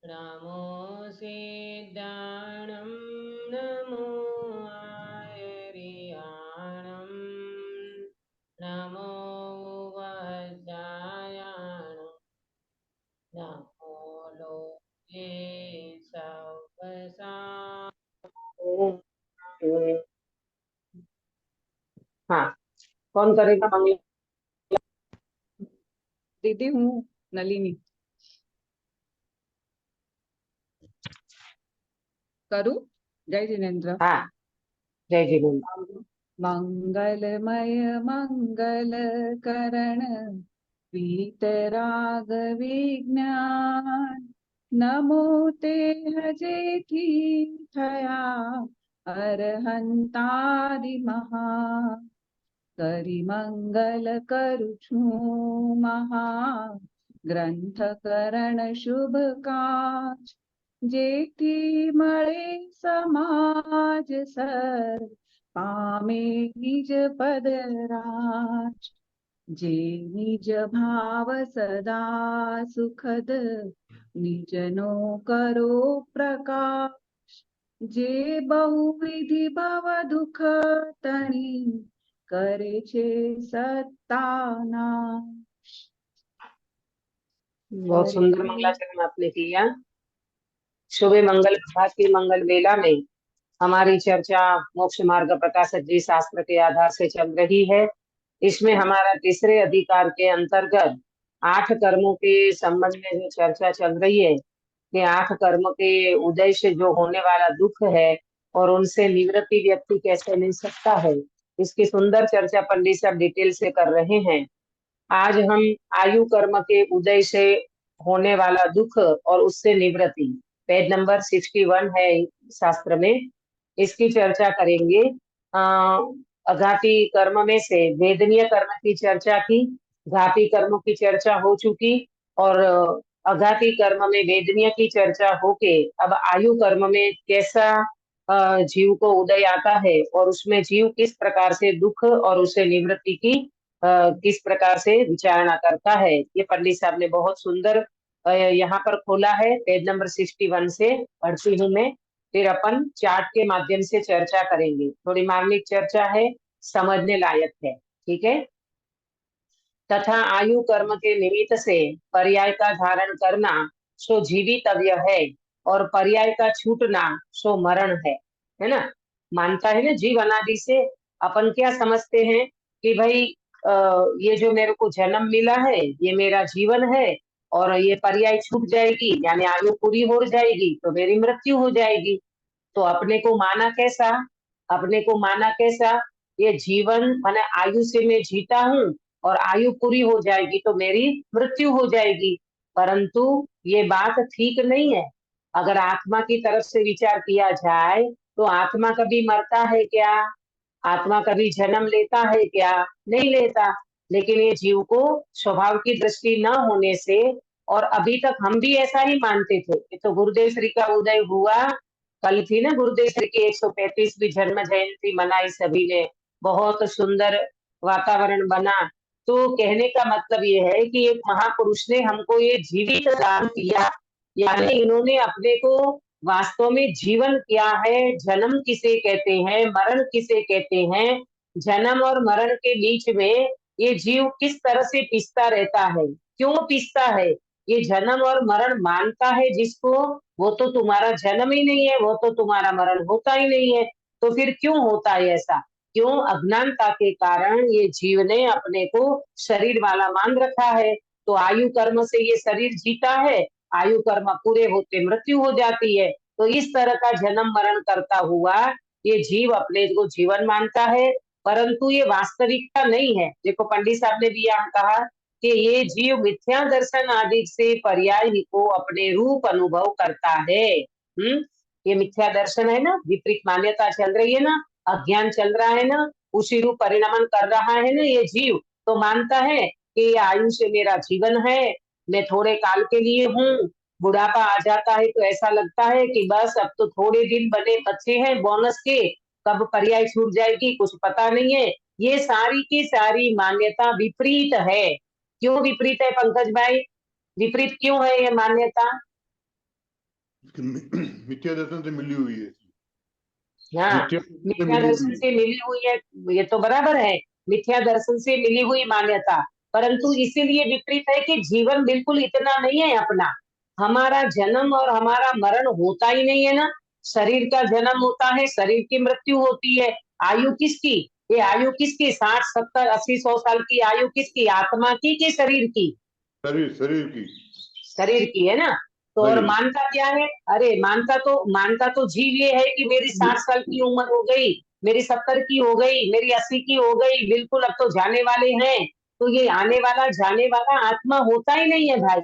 नमो सिद्धाणं नमो आयर्याणं नमो वज्रायणं नमो लोके सवसा। हाँ, कौन करेगा मंगल? दीदी हूँ नलिनी। करूं? जय जिनेन्द्र। हाँ, जय जिनेन्द्र। मंगलमय मंगल करण वीतराग विज्ञान नमो ते हजे थी थया अरहंतादि महा करी मंगल करुछु महा ग्रंथ करण शुभ काज जेठी मळे समाज सर पामे निज पद राज जे निज भाव सदा सुखद निजनो करो प्रकाश जे बहुविधि भव दुख तणी करे छे सत्तानाश। बहुत सुंदर मंगलाचरण आपने किया। शुभ मंगल प्रभात की मंगल वेला में हमारी चर्चा मोक्ष मार्ग प्रकाशक जी शास्त्र के आधार से चल रही है। इसमें हमारा तीसरे अधिकार के अंतर्गत 8 कर्मों के संबंध में जो चर्चा चल रही है कि 8 कर्म के उदय से जो होने वाला दुख है और उनसे निवृत्ति व्यक्ति कैसे ले सकता है, इसकी सुंदर चर्चा पंडित साहब डिटेल से कर रहे हैं। आज हम आयु कर्म के उदय से होने वाला दुख और उससे निवृत्ति, पेज नंबर 61 है शास्त्र में, इसकी चर्चा करेंगे। अघाती कर्म में से वेदनीय कर्म की चर्चा की, घाती कर्म की चर्चा हो चुकी और अघाती कर्म में वेदनीय की चर्चा होके अब आयु कर्म में कैसा जीव को उदय आता है और उसमें जीव किस प्रकार से दुख और उसे निवृत्ति की किस प्रकार से विचारणा करता है, ये पंडित साहब ने बहुत सुंदर यहाँ पर खोला है। पेज नंबर 61 से पढ़ती हूँ मैं, फिर अपन चार्ट के माध्यम से चर्चा करेंगे। थोड़ी मार्मिक चर्चा है, समझने लायक है, ठीक है। तथा आयु कर्म के निमित्त से पर्याय का धारण करना सो जीवितव्य है और पर्याय का छूटना सो मरण है ना। मानता है ना जीव अनादि से। अपन क्या समझते हैं कि भाई ये जो मेरे को जन्म मिला है ये मेरा जीवन है और ये पर्याय छूट जाएगी यानी आयु पूरी हो जाएगी तो मेरी मृत्यु हो जाएगी। तो अपने को माना कैसा, ये जीवन माने आयु से मैं जीता हूँ और आयु पूरी हो जाएगी तो मेरी मृत्यु हो जाएगी। परंतु ये बात ठीक नहीं है। अगर आत्मा की तरफ से विचार किया जाए तो आत्मा कभी मरता है क्या? आत्मा कभी जन्म लेता है क्या? नहीं लेता। लेकिन ये जीव को स्वभाव की दृष्टि न होने से, और अभी तक हम भी ऐसा ही मानते थे कि तो गुरुदेव श्री का उदय हुआ, कल थी ना गुरुदेव श्री की 135वीं जन्म जयंती मनाई सभी ने, बहुत सुंदर वातावरण बना। तो कहने का मतलब ये है कि एक महापुरुष ने हमको ये जीवित दान किया, यानी इन्होंने अपने को वास्तव में जीवन क्या है, जन्म किसे कहते हैं, मरण किसे कहते हैं, जन्म और मरण के बीच में ये जीव किस तरह से पिसता रहता है, क्यों पिसता है, ये जन्म और मरण मानता है जिसको, वो तो तुम्हारा जन्म ही नहीं है, वो तो तुम्हारा मरण होता ही नहीं है। तो फिर क्यों होता है ऐसा? क्यों? अज्ञानता के कारण ये जीव ने अपने को शरीर वाला मान रखा है। तो आयु कर्म से ये शरीर जीता है, आयु कर्म पूरे होते मृत्यु हो जाती है। तो इस तरह का जन्म मरण करता हुआ ये जीव अपने को जीवन मानता है, परंतु ये वास्तविकता नहीं है। देखो पंडित साहब ने भी यहाँ कहा कि ये जीव मिथ्या दर्शन आदि से पर्याय को अपने रूप अनुभव करता है। ये मिथ्या दर्शन है ना, विपरीत मान्यता चल रही है ना, अज्ञान चल रहा है ना, उसी रूप परिणमन कर रहा है ना ये जीव। तो मानता है कि ये आयु से मेरा जीवन है, मैं थोड़े काल के लिए हूँ, बुढ़ापा आ जाता है तो ऐसा लगता है कि बस अब तो थोड़े दिन बने बच्चे हैं बोनस के, कब पर्याय छूट जाएगी कुछ पता नहीं है। ये सारी की सारी मान्यता विपरीत है। क्यों विपरीत है पंकज भाई? विपरीत क्यों है ये मान्यता? मिथ्या दर्शन से मिली हुई है। हाँ, मिथ्या दर्शन से मिथ्या मिली दर्शन हुई से मिली हुई है, ये तो बराबर है, मिथ्या दर्शन से मिली हुई मान्यता। परंतु इसीलिए विपरीत है कि जीवन बिल्कुल इतना नहीं है अपना। हमारा जन्म और हमारा मरण होता ही नहीं है ना। शरीर का जन्म होता है, शरीर की मृत्यु होती है। आयु किसकी? ये आयु किसकी? 60 70 80 100 साल की आयु किसकी? आत्मा की कि शरीर की? शरीर शरीर की। शरीर की है ना। तो और वही मानता क्या है? अरे मानता तो जीव ये है कि मेरी 60 साल की उम्र हो गई, मेरी 70 की हो गई, मेरी 80 की हो गई, बिल्कुल अब तो जाने वाले हैं। तो ये आने वाला जाने वाला आत्मा होता ही नहीं है भाई।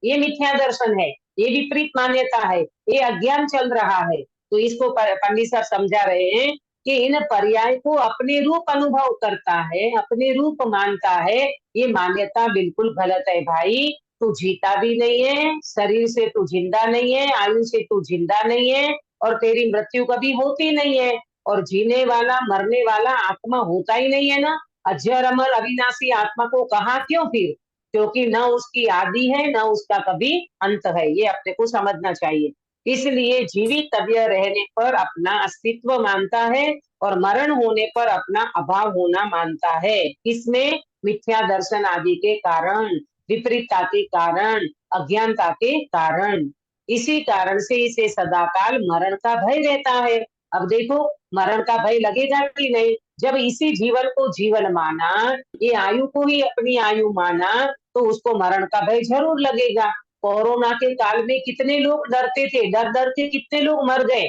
ये मिथ्या दर्शन है, ये विपरीत मान्यता है, ये अज्ञान चल रहा है। तो इसको पंडित साहब समझा रहे हैं कि इन पर्याय को अपने रूप अनुभव करता है, अपने रूप मानता है, ये मान्यता बिल्कुल गलत है भाई। तू जीता भी नहीं है, शरीर से तू जिंदा नहीं है, आयु से तू जिंदा नहीं है, और तेरी मृत्यु कभी होती नहीं है। और जीने वाला मरने वाला आत्मा होता ही नहीं है ना। अजर अमर अविनाशी आत्मा को कहा क्यों फिर? क्योंकि न उसकी आदि है, न उसका कभी अंत है। ये अपने को समझना चाहिए। इसलिए जीवित तबियत रहने पर अपना अस्तित्व मानता है और मरण होने पर अपना अभाव होना मानता है। इसमें मिथ्या दर्शन आदि के कारण, विपरीतता के कारण, अज्ञानता के कारण। इसी कारण से इसे सदाकाल मरण का भय रहता है। अब देखो, मरण का भय लगेगा कि नहीं? जब इसी जीवन को जीवन माना, ये आयु को ही अपनी आयु माना, तो उसको मरण का भय जरूर लगेगा। कोरोना के काल में कितने लोग डरते थे, डर डर के कितने लोग मर गए।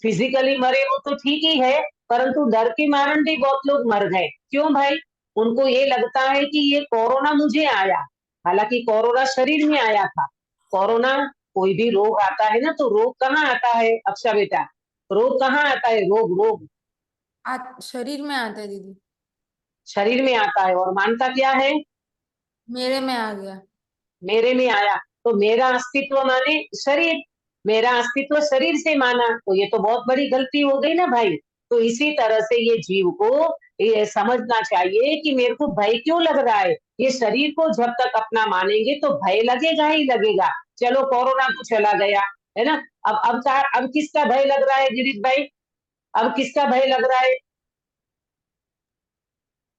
फिजिकली मरे वो तो ठीक ही है, परंतु डर के मारण भी बहुत लोग मर गए। क्यों भाई? उनको ये लगता है कि ये कोरोना मुझे आया, हालांकि कोरोना शरीर में आया था। कोरोना, कोई भी रोग आता है ना, तो रोग कहाँ आता है अक्षा बेटा? रोग कहाँ आता है? रोग रोग शरीर में आता है दीदी। शरीर में आता है। और मानता क्या है? मेरे में आ गया। मेरे में आया। तो मेरा अस्तित्व माने शरीर, मेरा अस्तित्व शरीर से माना, तो ये तो बहुत बड़ी गलती हो गई ना भाई। तो इसी तरह से ये जीव को ये समझना चाहिए कि मेरे को भय क्यों लग रहा है। ये शरीर को जब तक अपना मानेंगे तो भय लगेगा ही लगेगा। चलो कोरोना तो चला गया, है ना। अब किसका भय लग रहा है गिरीश भाई? अब किसका भय लग रहा है?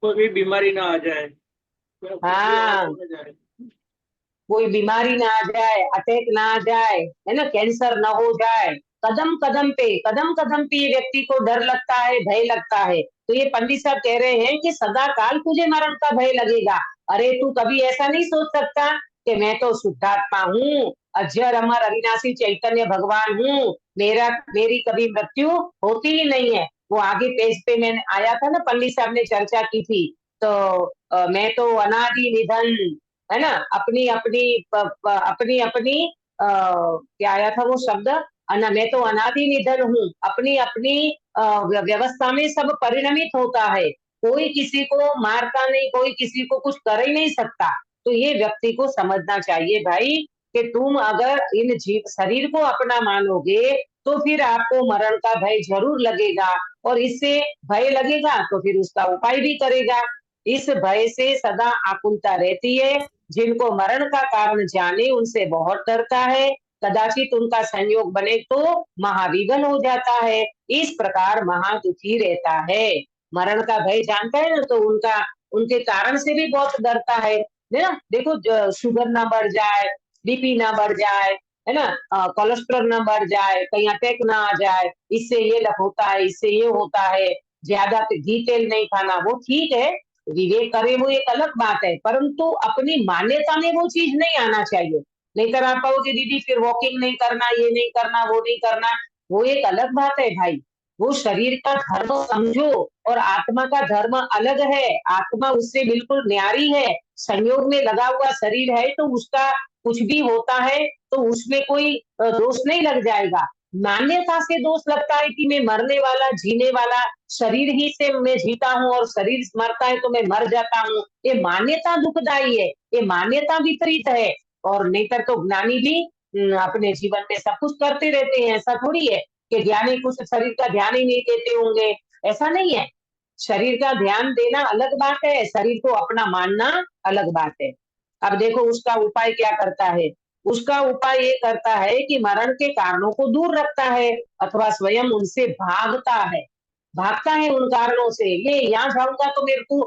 कोई बीमारी ना आ जाए, हाँ, कोई बीमारी ना आ जाए, अटैक ना आ जाए, है ना, कैंसर ना हो जाए। कदम कदम पे ये व्यक्ति को डर लगता है, भय लगता है। तो ये पंडित साहब कह रहे हैं कि सदा काल तुझे मरण का भय लगेगा। अरे तू कभी ऐसा नहीं सोच सकता कि मैं तो शुद्धात्मा हूँ, अजर अमर अविनाशी चैतन्य भगवान हूँ, मेरी कभी मृत्यु होती ही नहीं है। वो आगे पेज पे मैंने आया था ना, पंडित साहब ने चर्चा की थी। तो मैं तो अनादि निधन, है ना, अपनी अपनी अपनी अपनी क्या आया था वो शब्द? मैं तो अनादि निधन हूँ, अपनी अपनी व्यवस्था में सब परिणमित होता है। कोई किसी को मारता नहीं, कोई किसी को कुछ कर ही नहीं सकता। तो ये व्यक्ति को समझना चाहिए भाई कि तुम अगर इन जीव शरीर को अपना मानोगे तो फिर आपको मरण का भय जरूर लगेगा, और इससे भय लगेगा तो फिर उसका उपाय भी करेगा। इस भय से सदा आकुलता रहती है। जिनको मरण का कारण जाने उनसे बहुत डरता है, कदाचित उनका संयोग बने तो महाविघन हो जाता है। इस प्रकार महादुखी रहता है। मरण का भय जानता है ना, तो उनके कारण से भी बहुत डरता है ना। देखो, शुगर ना बढ़ जाए, बीपी ना बढ़ जाए, है ना, कोलेस्ट्रॉल ना बढ़ जाए, कहीं अटैक ना आ जाए, इससे ये होता है, इससे ये होता है। ज्यादा घी तेल नहीं खाना, वो ठीक है, विवेक करे वो एक अलग बात है, परंतु अपनी मान्यता में वो चीज नहीं आना चाहिए। नहीं तो आप कहोगे दीदी फिर वॉकिंग नहीं करना, ये नहीं करना, वो नहीं करना, वो एक अलग बात है भाई। वो शरीर का धर्म समझो, और आत्मा का धर्म अलग है। आत्मा उससे बिल्कुल न्यारी है। संयोग में लगा हुआ शरीर है तो उसका कुछ भी होता है तो उसमें कोई दोष नहीं लग जाएगा। मान्यता से दोष लगता है कि मैं मरने वाला जीने वाला, शरीर ही से मैं जीता हूँ और शरीर मरता है तो मैं मर जाता हूँ। ये मान्यता दुखदाई है, ये मान्यता विपरीत है। और नहीं तो ज्ञानी भी अपने जीवन में सब कुछ करते रहते हैं। ऐसा थोड़ी है कि ज्ञानी कुछ शरीर का ध्यान ही नहीं देते होंगे, ऐसा नहीं है। शरीर का ध्यान देना अलग बात है, शरीर को अपना मानना अलग बात है। अब देखो उसका उपाय क्या करता है। उसका उपाय ये करता है कि मरण के कारणों को दूर रखता है अथवा स्वयं उनसे भागता है उन कारणों से। ये यहाँ जाऊंगा तो मेरे को,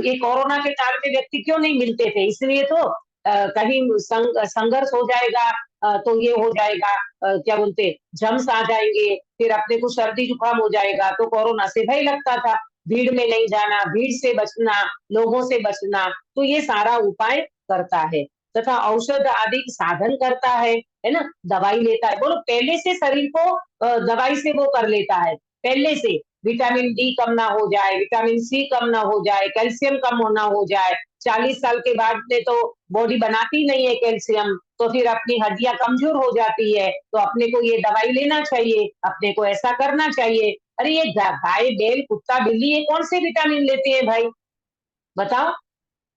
ये कोरोना के काल में व्यक्ति क्यों नहीं मिलते थे, इसलिए तो कहीं संघर्ष हो जाएगा, तो ये हो जाएगा, क्या बोलते, जम्स आ जाएंगे, फिर अपने को सर्दी जुकाम हो जाएगा, तो कोरोना से भय लगता था। भीड़ में नहीं जाना, भीड़ से बचना, लोगों से बचना, तो ये सारा उपाय करता है तथा औषध आदि साधन करता है ना, दवाई लेता है। बोलो पहले से शरीर को दवाई से वो कर लेता है, पहले से विटामिन डी कम ना हो जाए, विटामिन सी कम ना हो जाए, कैल्शियम कम ना हो जाए। 40 साल के बाद में तो बॉडी बनाती नहीं है कैल्शियम, तो फिर अपनी हड्डियां कमजोर हो जाती है, तो अपने को ये दवाई लेना चाहिए, अपने को ऐसा करना चाहिए। अरे ये गाय बैल कुत्ता बिल्ली ये कौन से विटामिन लेते हैं भाई, बताओ,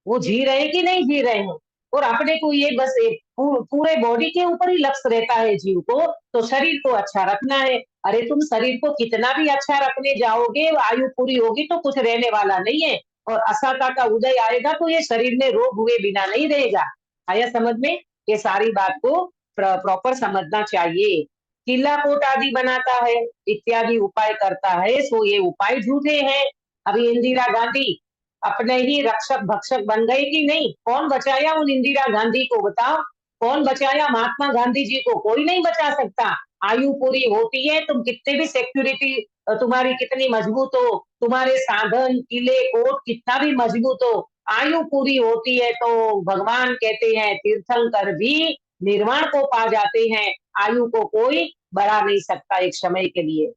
वो जी रहे हैं कि नहीं जी रहे हैं। और अपने को ये बस एक पूरे बॉडी के ऊपर ही लक्ष्य रहता है जीव को, तो शरीर को अच्छा रखना है। अरे तुम शरीर को कितना भी अच्छा रखने जाओगे, आयु पूरी होगी तो कुछ रहने वाला नहीं है, और असता का उदय आएगा तो ये शरीर में रोग हुए बिना नहीं रहेगा। आया समझ में, ये सारी बात को प्रॉपर समझना चाहिए। किला कोट आदि बनाता है, इत्यादि उपाय करता है, सो ये उपाय झूठे हैं। अभी इंदिरा गांधी अपने ही रक्षक भक्षक बन गए कि नहीं, कौन बचाया उन इंदिरा गांधी को, बताओ, कौन बचाया महात्मा गांधी जी को, कोई नहीं बचा सकता। आयु पूरी होती है, तुम कितने भी सिक्योरिटी तुम्हारी कितनी मजबूत हो, तुम्हारे साधन किले कोट कितना भी मजबूत हो, आयु पूरी होती है तो भगवान कहते हैं तीर्थंकर भी निर्वाण को पा जाते हैं। आयु को कोई बढ़ा नहीं सकता एक समय के लिए,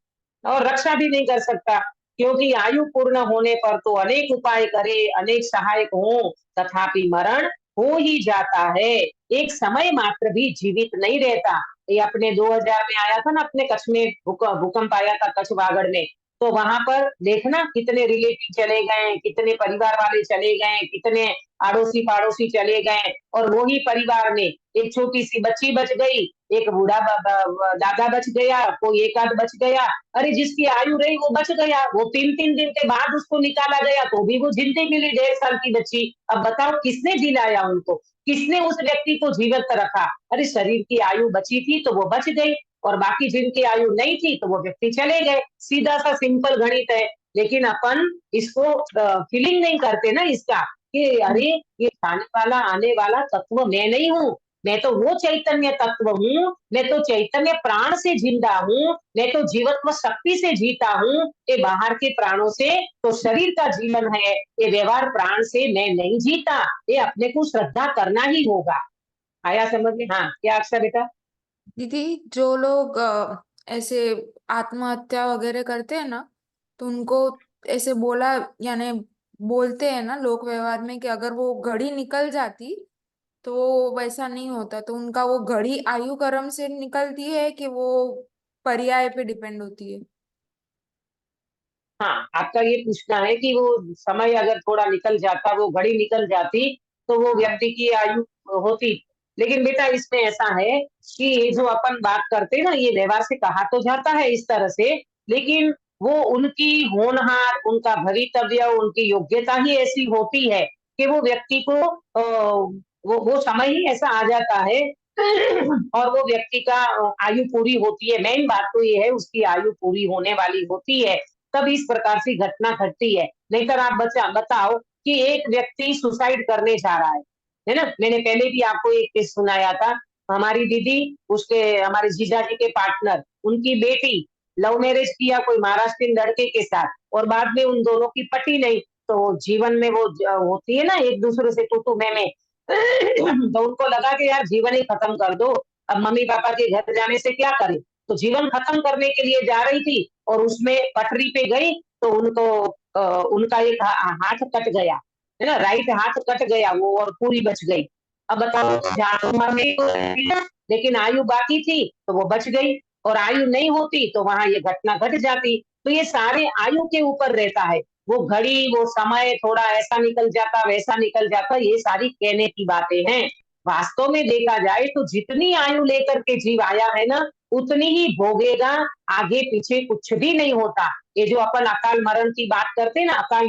और रक्षा भी नहीं कर सकता, क्योंकि आयु पूर्ण होने पर तो अनेक उपाय करे, अनेक सहायक हो, तथापि मरण हो ही जाता है। एक समय मात्र भी जीवित नहीं रहता। ये अपने 2000 में आया था ना, अपने कच्छ में भूकंप आया था, कच्छ वागड़ में, तो वहां पर देखना कितने रिलेटिव चले गए, कितने परिवार वाले चले गए, कितने आड़ोसी पाड़ोसी चले गए, और वही परिवार में एक छोटी सी बच्ची बच गई, एक बूढ़ा दादा बच गया, कोई एक आध बच गया। अरे जिसकी आयु रही वो बच गया, वो 3-3 दिन के बाद उसको निकाला गया तो भी वो जिंदी मिली, 1.5 साल की बच्ची। अब बताओ किसने जिलाया उनको, किसने उस व्यक्ति को जीवित रखा। अरे शरीर की आयु बची थी तो वो बच गई, और बाकी जिनकी आयु नहीं थी तो वो व्यक्ति चले गए। सीधा सा सिंपल गणित है। लेकिन अपन इसको फीलिंग नहीं करते ना इसका, कि अरे ये आने वाला तत्व मैं नहीं हूँ, मैं तो वो चैतन्य तत्व हूँ, मैं तो चैतन्य प्राण से जिंदा हूँ, मैं तो जीवत्व शक्ति से जीता हूँ। ये बाहर के प्राणों से तो शरीर का जीवन है, ये व्यवहार प्राण से मैं नहीं जीता। ये अपने को श्रद्धा करना ही होगा। आया समझ में? हाँ क्या अक्षर बेटा? दीदी जो लोग ऐसे आत्महत्या वगैरह करते हैं ना, तो उनको ऐसे बोला, यानी बोलते हैं ना लोक व्यवहार में, कि अगर वो घड़ी निकल जाती तो वैसा नहीं होता, तो उनका वो घड़ी आयु कर्म से निकलती है कि वो पर्याय पे डिपेंड होती है। हाँ आपका ये पूछना है कि वो समय अगर थोड़ा निकल जाता, वो घड़ी निकल जाती, तो वो हाँ। व्यक्ति की आयु होती। लेकिन बेटा इसमें ऐसा है कि ये जो अपन बात करते हैं ना, ये व्यवहार से कहा तो जाता है इस तरह से, लेकिन वो उनकी होनहार, उनका भवितव्य, उनकी योग्यता ही ऐसी होती है कि वो व्यक्ति को वो समय ही ऐसा आ जाता है और वो व्यक्ति का आयु पूरी होती है। मेन बात तो ये है उसकी आयु पूरी होने वाली होती है, तब इस प्रकार की घटना घटती है। नहीं तो आप बताओ कि एक व्यक्ति सुसाइड करने जा रहा है ना, मैंने पहले भी आपको एक केस सुनाया था। हमारी दीदी, उसके हमारे जीजा जी के पार्टनर, उनकी बेटी लव मैरिज किया कोई महाराष्ट्रियन लड़के के साथ, और बाद में उन दोनों की पटी नहीं, तो जीवन में वो होती है ना एक दूसरे से तू मैं तो उनको लगा कि यार जीवन ही खत्म कर दो, अब मम्मी पापा के घर जाने से क्या करें, तो जीवन खत्म करने के लिए जा रही थी, और उसमें पटरी पे गई तो उनको उनका एक हाथ कट गया, है ना, राइट हाथ कट गया वो, और पूरी बच गई। अब बताओ जान मरने को थी ना, लेकिन आयु बाकी थी तो वो बच गई, और आयु नहीं होती तो वहां ये घटना घट जाती। तो ये सारे आयु के ऊपर रहता है, वो घड़ी वो समय थोड़ा ऐसा निकल जाता वैसा निकल जाता, ये सारी कहने की बातें हैं। वास्तव में देखा जाए तो जितनी आयु लेकर के जीव आया है ना, उतनी ही भोगेगा, आगे पीछे कुछ भी नहीं होता। ये जो अपन अकाल मरण की बात करते हैं ना, अकाल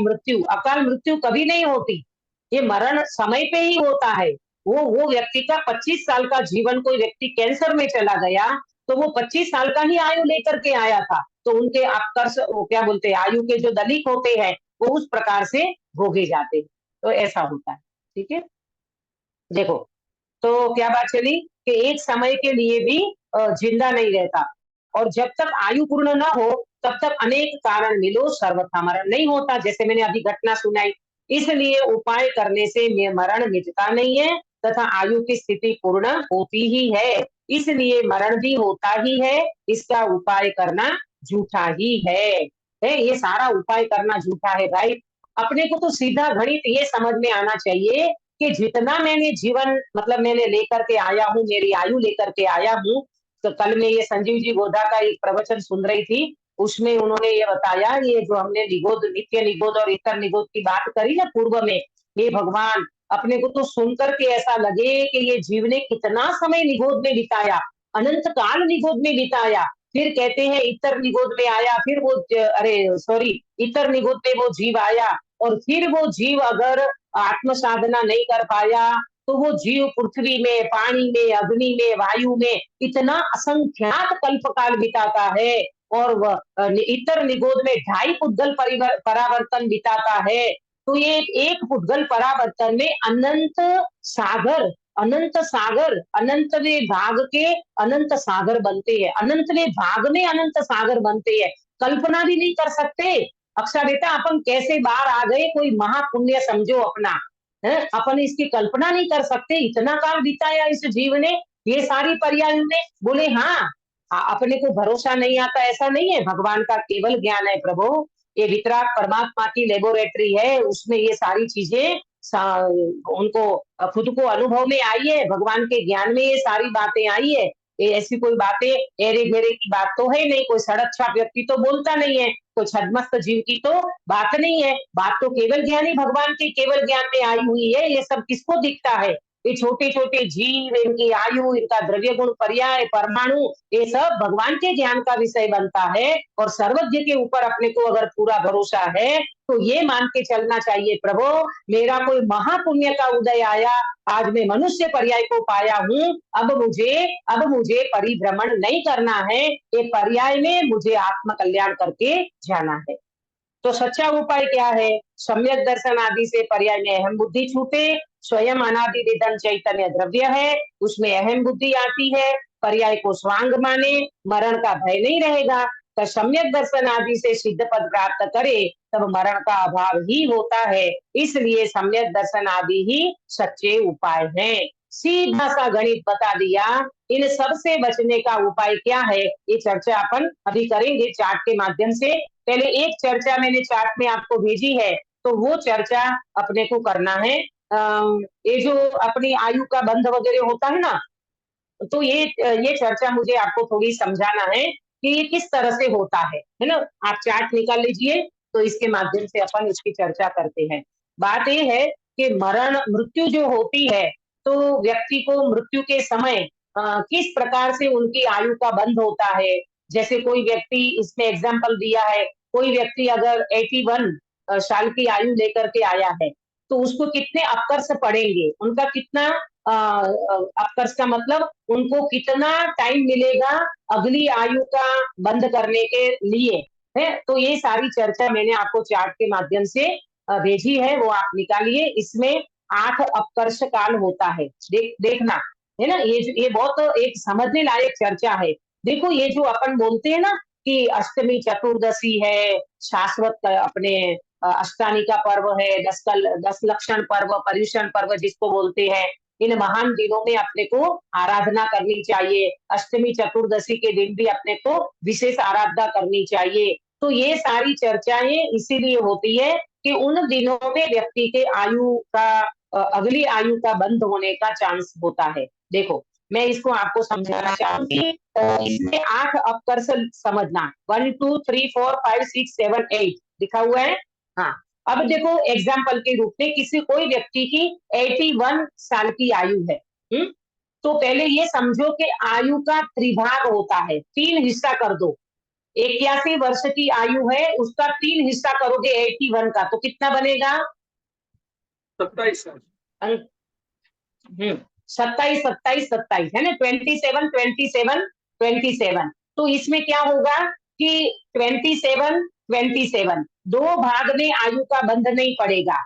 मृत्यु कभी नहीं होती, ये मरण समय पे ही होता है। वो व्यक्ति का 25 साल का जीवन, कोई व्यक्ति कैंसर में चला गया तो वो 25 साल का ही आयु लेकर के आया था, तो उनके अपकर्ष, वो क्या बोलते हैं, आयु के जो दलिक होते हैं वो उस प्रकार से भोगे जाते हैं। तो ऐसा होता है। ठीक है, देखो तो क्या बात चली कि एक समय के लिए भी जिंदा नहीं रहता, और जब तक आयु पूर्ण न हो तब तक अनेक कारण मिलो सर्वथा मरण नहीं होता, जैसे मैंने अभी घटना सुनाई। इसलिए उपाय करने से मरण मिटता नहीं है तथा आयु की स्थिति पूर्ण होती ही है, इसलिए मरण भी होता ही है, इसका उपाय करना झूठा ही है। ये सारा उपाय करना झूठा है भाई। अपने को तो सीधा गणित ये समझ में आना चाहिए कि जितना मैंने जीवन, मतलब मैंने लेकर के आया हूँ, मेरी आयु लेकर के आया हूँ। तो कल मैं ये संजीव जी गोधा का एक प्रवचन सुन रही थी, उसमें उन्होंने ये बताया, ये जो हमने निगोद, नित्य निगोद और इतर निगोद की बात करी ना पूर्व में, ये भगवान, अपने को तो सुनकर के ऐसा लगे कि ये जीव ने कितना समय निगोद में बिताया, अनंत काल निगोद में बिताया, फिर कहते हैं इतर निगोद में आया, फिर वो इतर निगोद में वो जीव आया, और फिर वो जीव अगर आत्म साधना नहीं कर पाया तो वो जीव पृथ्वी में, पानी में, अग्नि में, वायु में इतना असंख्यात कल्पकाल बिताता है, और वह इतर निगोद में 2.5 पुद्गल परावर्तन बिताता है। तो ये एक पुद्गल परावर्तन में अनंत सागर, अनंत सागर, अनंतवें भाग के अनंत सागर बनते हैं, अनंतवें भाग में अनंत सागर बनते हैं, कल्पना भी नहीं कर सकते। अक्षा बेटा, अपन कैसे बाहर आ गए, कोई महापुण्य समझो अपना है, अपन इसकी कल्पना नहीं कर सकते, इतना काल बिताया इस जीव ने, ये सारी पर्याय ने। बोले हाँ, अपने को भरोसा नहीं आता ऐसा नहीं है, भगवान का केवल ज्ञान है प्रभु, ये वितराग परमात्मा की लेबोरेटरी है, उसमें ये सारी चीजें उनको खुद को अनुभव में आई है, भगवान के ज्ञान में ये सारी बातें आई है। ये ऐसी कोई बातें एरे घेरे की बात तो है नहीं, कोई सड़क छाप व्यक्ति तो बोलता नहीं है, कोई छदमस्त जीव की तो बात नहीं है, बात तो केवल ज्ञानी भगवान के केवल ज्ञान में आई हुई है। ये सब किसको दिखता है? ये छोटे छोटे जीव, इनकी आयु, इनका द्रव्य गुण पर्याय, परमाणु, ये सब भगवान के ज्ञान का विषय बनता है, और सर्वज्ञ के ऊपर अपने को अगर पूरा भरोसा है तो ये मान के चलना चाहिए, प्रभु मेरा कोई महापुण्य का उदय आया, आज मैं मनुष्य पर्याय को पाया हूँ, अब मुझे परिभ्रमण नहीं करना है, ये पर्याय में मुझे आत्म कल्याण करके जाना है। तो सच्चा उपाय क्या है? सम्यक दर्शन आदि से पर्याय में अहम बुद्धि छूटे, स्वयं अनादि निधन चैतन्य द्रव्य है, उसमें अहम बुद्धि आती है, पर्याय को स्वांग माने, मरण का भय नहीं रहेगा। तो सम्यक दर्शन आदि से सिद्ध पद प्राप्त करे तब मरण का अभाव ही होता है, इसलिए सम्यक दर्शन आदि ही सच्चे उपाय हैं। सीधा सा गणित बता दिया। इन सब से बचने का उपाय क्या है, ये चर्चा अपन अभी करेंगे चार्ट के माध्यम से। पहले एक चर्चा मैंने चार्ट में आपको भेजी है, तो वो चर्चा अपने को करना है। ये जो अपनी आयु का बंध वगैरह होता है ना, तो ये चर्चा मुझे आपको थोड़ी समझाना है कि ये किस तरह से होता है ना। आप चार्ट निकाल लीजिए, तो इसके माध्यम से अपन इसकी चर्चा करते हैं। बात ये है कि मरण, मृत्यु जो होती है, तो व्यक्ति को मृत्यु के समय किस प्रकार से उनकी आयु का बंध होता है। जैसे कोई व्यक्ति, इसमें एग्जाम्पल दिया है, कोई व्यक्ति अगर 81 साल की आयु लेकर के आया है, तो उसको कितने अपकर्ष पड़ेंगे, उनका कितना अपकर्ष का मतलब उनको कितना टाइम मिलेगा अगली आयु का बंद करने के लिए है। तो ये सारी चर्चा मैंने आपको चार्ट के माध्यम से भेजी है, वो आप निकालिए। इसमें 8 अपकर्ष काल होता है, देखना है ना। ये बहुत एक समझने लायक चर्चा है। देखो, ये जो अपन बोलते हैं ना कि अष्टमी चतुर्दशी है, शाश्वत अपने अष्टानी का पर्व है, 10 लक्षण पर्व, पर्युषण पर्व जिसको बोलते हैं, इन महान दिनों में अपने को आराधना करनी चाहिए। अष्टमी चतुर्दशी के दिन भी अपने को विशेष आराधना करनी चाहिए। तो ये सारी चर्चाएं इसीलिए होती है कि उन दिनों में व्यक्ति के आयु का, अगली आयु का बंद होने का चांस होता है। देखो, मैं इसको आपको समझाना चाहूंगी। इसमें 8 अपकर्ष समझना, 1 2 3 4 5 6 7 8 लिखा हुआ है। हाँ, अब देखो एग्जाम्पल के रूप में कोई व्यक्ति की 81 साल की आयु है, तो पहले ये समझो कि आयु का त्रिभाग होता है, 3 हिस्सा कर दो। 81 वर्ष की आयु है, उसका 3 हिस्सा करोगे 81 का, तो कितना बनेगा? 27 साल। 27 27 27 है ना, 27 27 27। तो इसमें क्या होगा कि 27 27 दो भाग में आयु का बंध नहीं पड़ेगा,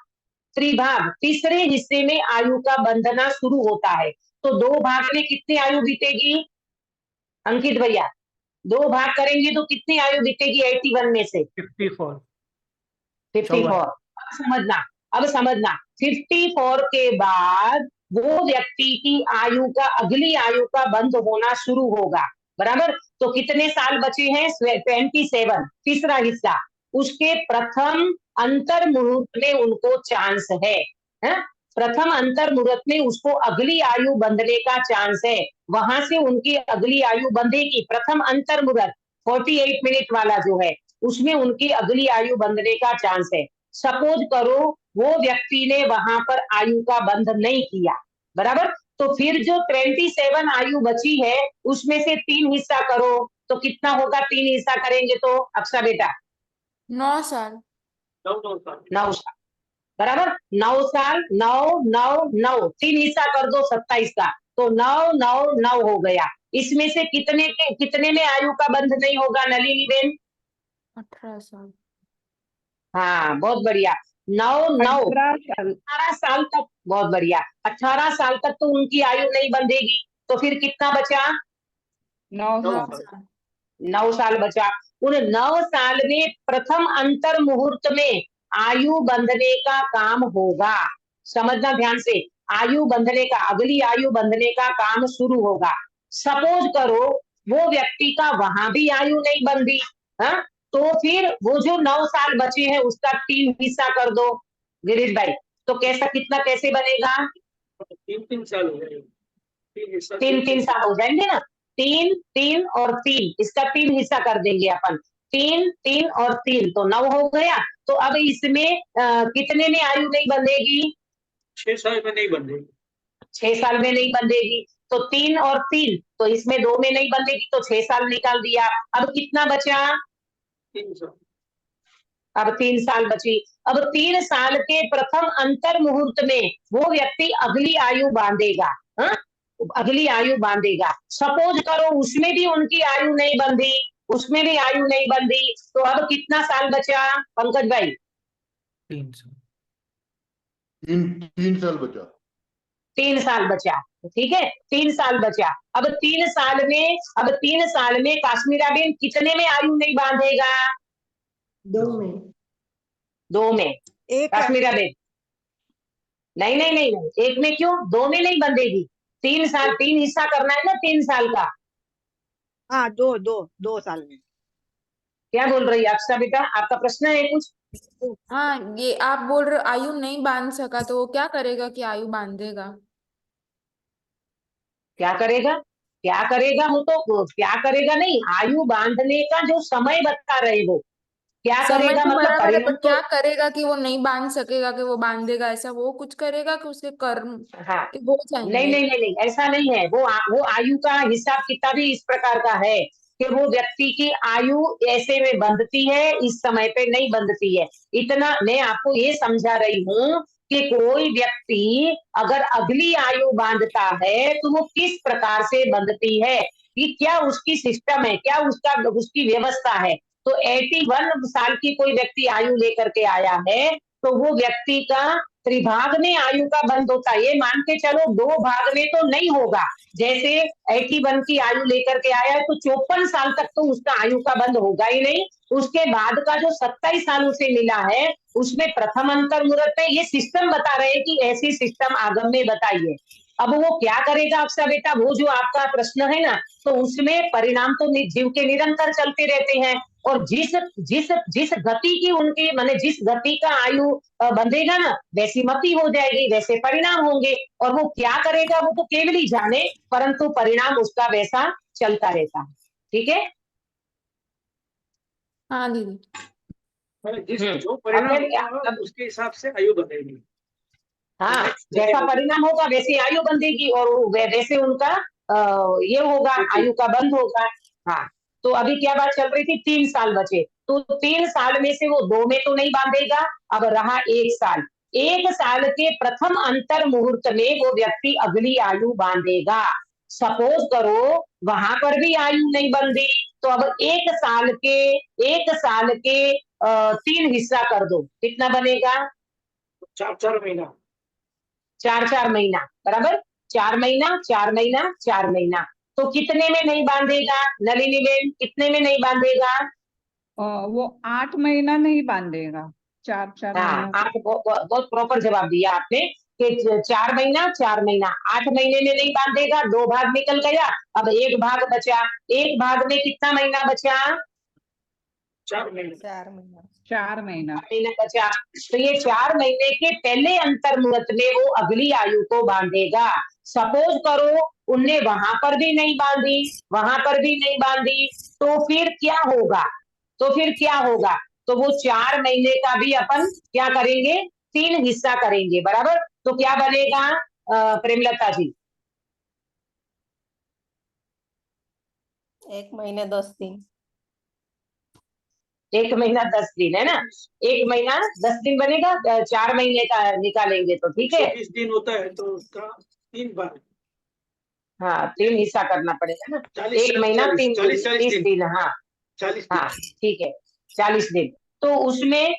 त्रिभाग तीसरे हिस्से में आयु का बंधना शुरू होता है। तो दो भाग में कितनी आयु बीतेगी अंकित भैया? दो भाग करेंगे तो कितनी आयु बीतेगी 81 में से? 54। 54। अब समझना 54 के बाद वो व्यक्ति की आयु का, अगली आयु का बंध होना शुरू होगा, बराबर। तो कितने साल बचे हैं? 27, तीसरा हिस्सा। उसके प्रथम अंतर मुहूर्त में उनको चांस है, प्रथम अंतर मुहूर्त में उसको अगली आयु बंधने का चांस है, वहां से उनकी अगली आयु बंधेगी। प्रथम अंतर मुहूर्त 48 मिनट वाला जो है, उसमें उनकी अगली आयु बंधने का चांस है। सपोज करो वो व्यक्ति ने वहां पर आयु का बंध नहीं किया, बराबर। तो फिर जो 27 आयु बची है उसमें से 3 हिस्सा करो, तो कितना होगा? 3 हिस्सा करेंगे तो अक्षा बेटा 9 साल। 9 साल, बराबर। 9 साल, 9 9 9, 3 हिस्सा कर दो 27 का, तो 9 9 9 हो गया। इसमें से कितने में आयु का बंध नहीं होगा नलिनी बेन? 18 साल। हाँ, बहुत बढ़िया। 9 9 18 18 साल तक, बहुत बढ़िया। 18 साल तक तो उनकी आयु नहीं बंधेगी, तो फिर कितना बचा? 9 9 साल। साल। 9 साल बचा। उन 9 साल में प्रथम अंतर मुहूर्त में आयु बंधने का काम होगा, समझना ध्यान से। आयु बंधने का, अगली आयु बंधने का काम शुरू होगा। सपोज करो वो व्यक्ति का वहां भी आयु नहीं बंधी, हाँ, तो फिर वो जो 9 साल बचे हैं उसका 3 हिस्सा कर दो गिरीश भाई। तो कैसे बनेगा? 3 साल हो गए। 3 साल हो जाएंगे ना, 3 3 और 3, इसका 3 हिस्सा कर देंगे अपन। 3 3 और 3 तो 9 हो गया। तो अब इसमें कितने में आयु नहीं बंधेगी? 6 साल में नहीं बंधेगी। 6 साल में नहीं बंधेगी। तो 3 और 3, तो इसमें 2 में नहीं बंधेगी, तो 6 साल निकाल दिया। अब कितना बचा? 3 साल। अब 3 साल बची। अब 3 साल के प्रथम अंतर मुहूर्त में वो व्यक्ति अगली आयु बांधेगा, हाँ? अगली आयु बांधेगा। सपोज करो उसमें भी उनकी आयु नहीं बंधी, उसमें भी आयु नहीं बंधी, तो अब कितना साल बचा पंकज भाई? 3 साल। 3 साल बचा। 3 साल बचा, ठीक है, 3 साल बचा। अब 3 साल में काश्मीरा बेन कितने में आयु नहीं बांधेगा? 2 में। काश्मीरा बेन नहीं नहीं नहीं नहीं, 1 में क्यों? 2 में नहीं बंधेगी। 3 साल, 3 हिस्सा करना है ना 3 साल का। हाँ, 2 साल में। क्या बोल रही है अक्षा बेटा? आपका प्रश्न है कुछ? हाँ, ये आप बोल रहे हो आयु नहीं बांध सका, तो वो क्या करेगा कि आयु बांधेगा? क्या करेगा? क्या करेगा? वो तो क्या करेगा नहीं, आयु बांधने का जो समय बता रहे वो क्या समय करेगा, तो मतलब बराबर है, परिणाम पर तो। क्या करेगा कि वो नहीं बांध सकेगा कि वो बांधेगा? ऐसा वो कुछ करेगा कि उसके कर्म हाँ, कि हो नहीं जाएंगे? नहीं नहीं नहीं, ऐसा नहीं है। वो आयु का हिसाब किताब ही इस प्रकार का है कि वो व्यक्ति की आयु ऐसे में बंधती है, इस समय पे नहीं बंधती है। इतना मैं आपको ये समझा रही हूँ कि कोई व्यक्ति अगर अगली आयु बांधता है तो वो किस प्रकार से बंधती है, कि क्या उसकी सिस्टम है, क्या उसकी व्यवस्था है। तो 81 साल की कोई व्यक्ति आयु लेकर के आया है, तो वो व्यक्ति का त्रिभाग में आयु का बंध होता है। ये मान के चलो 2 भाग में तो नहीं होगा। जैसे 81 की आयु लेकर के आया है तो 54 साल तक तो उसका आयु का बंध होगा ही नहीं। उसके बाद का जो 27 साल उसे मिला है उसमें प्रथम अंतर मुहूर्त है। ये सिस्टम बता रहे हैं कि ऐसी सिस्टम आगम में बताइए। अब वो क्या करेगा अक्षा बेटा, वो जो आपका प्रश्न है ना, तो उसमें परिणाम तो जीव के निरंतर चलते रहते हैं। और जिस जिस जिस गति की उनकी, माने जिस गति का आयु बंधेगा ना, वैसी मति हो जाएगी, वैसे परिणाम होंगे। और वो क्या करेगा वो तो केवल ही जाने, परंतु परिणाम उसका वैसा चलता रहता है। ठीक है? हाँ दीदी। जो परिणाम अब होगा उसके हिसाब से आयु बदलेगी। हाँ, जैसा परिणाम होगा वैसे आयु बंधेगी और वैसे उनका ये होगा, आयु का बंध होगा। हाँ, तो अभी क्या बात चल रही थी? 3 साल बचे, तो 3 साल में से वो 2 में तो नहीं बांधेगा। अब रहा 1 साल, 1 साल के प्रथम अंतर मुहूर्त में वो व्यक्ति अगली आयु बांधेगा। सपोज करो वहां पर भी आयु नहीं बंधी, तो अब 1 साल के 3 हिस्सा कर दो, कितना बनेगा? 4 महीना। 4 महीना, बराबर। 4 महीना, 4 महीना, 4 महीना, तो कितने में नहीं बांधेगा नलिनी बेन, कितने में नहीं बांधेगा? वो 8 महीना नहीं बांधेगा, 4 हाँ, महीना। आप बहुत प्रॉपर जवाब दिया आपने कि 4 महीना, 4 महीना, 8 महीने में नहीं बांधेगा, 2 भाग निकल गया, अब 1 भाग बचा। 1 भाग में कितना महीना बचा? 4 महीने। 4 महीना। महीना बचा, तो ये 4 महीने के पहले अंतर मुहूर्त में वो अगली आयु को बांधेगा। सपोज करो उनने वहां पर भी नहीं बांधी, वहां पर भी नहीं बांधी, तो फिर क्या होगा? तो वो 4 महीने का भी अपन क्या करेंगे? 3 हिस्सा करेंगे, बराबर। तो क्या बनेगा प्रेमलता जी? 1 महीने 10 दिन। 1 महीना 10 दिन है ना, 1 महीना 10 दिन बनेगा। 4 महीने का निकालेंगे तो ठीक है। 120 दिन होता है तो उसका 3 बार। हाँ, 3 हिस्सा करना पड़ेगा ना। 40 1 महीना 3 40 30 दिन। हाँ 40 हाँ, ठीक है, 40 दिन। तो उसमें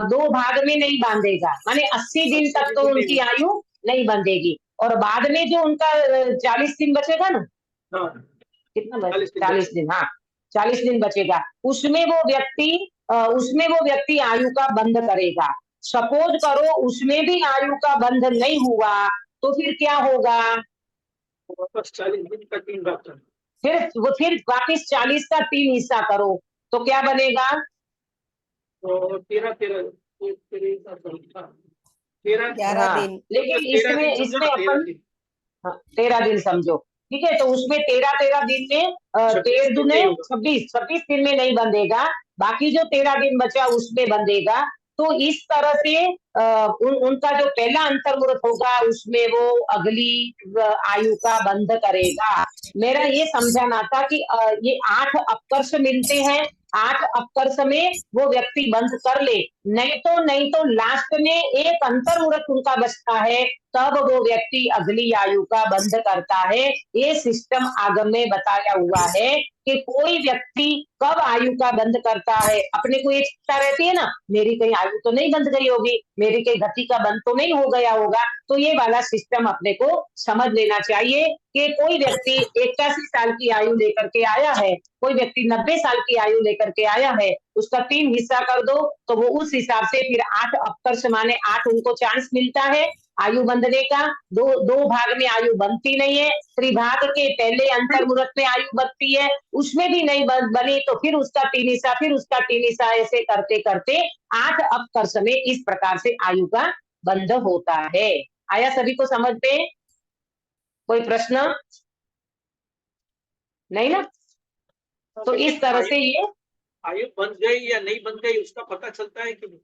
2 भाग में नहीं बांधेगा, माने 80 दिन तक तो उनकी आयु नहीं बंधेगी, और बाद में जो उनका 40 दिन बचेगा ना, हाँ, कितना 40 दिन 40 दिन, हाँ 40 दिन बचेगा, उसमें वो व्यक्ति आयु का बंध करेगा। सपोज करो उसमें भी आयु का बंध नहीं हुआ, तो फिर क्या होगा? वापस 40 दिन का 3 भाग करना। फिर वापिस 40 का 3 हिस्सा करो, तो क्या बनेगा? तो 13 11 हाँ, दिन। लेकिन इसमें अपन 13 दिन समझो, ठीक है। तो उसमें 13 दिन में 13 दूने 26 दिन में नहीं बंधेगा, बाकी जो 13 दिन बचा उसमें बंधेगा। तो इस तरह से उनका जो पहला अंतर मुहूर्त होगा उसमें वो अगली आयु का बंध करेगा। मेरा ये समझाना था कि ये 8 अपकर्ष मिलते हैं, 8 अपकर्ष में वो व्यक्ति बंध कर ले, नहीं तो लास्ट में एक अंतर मुहूर्त उनका बचता है, तब वो व्यक्ति अगली आयु का बंध करता है। ये सिस्टम आगम में बताया हुआ है कि कोई व्यक्ति कब आयु का बंध करता है। अपने को ये चिंता रहती है ना, मेरी कहीं आयु तो नहीं बंध गई होगी, मेरी कहीं गति का बंध तो नहीं हो गया होगा, तो ये वाला सिस्टम अपने को समझ लेना चाहिए कि कोई व्यक्ति 81 साल की आयु लेकर के आया है, कोई व्यक्ति 90 साल की आयु लेकर के आया है, उसका 3 हिस्सा कर दो, तो वो उस हिसाब से फिर 8 अपकर्ष माने 8 उनको चांस मिलता है आयु बंधने का। दो भाग में आयु बनती नहीं है, त्रिभाग के पहले अंतर मुहूर्त में आयु बनती है, उसमें भी नहीं बनी, तो फिर उसका 3 हिस्सा, फिर उसका 3 हिस्सा, ऐसे करते करते 8 अपकर्ष में इस प्रकार से आयु का बंध होता है। आया सभी को समझ में? कोई प्रश्न नहीं ना? तो इस तरह से ये आयु बन गई या नहीं बन गई उसका पता चलता है कि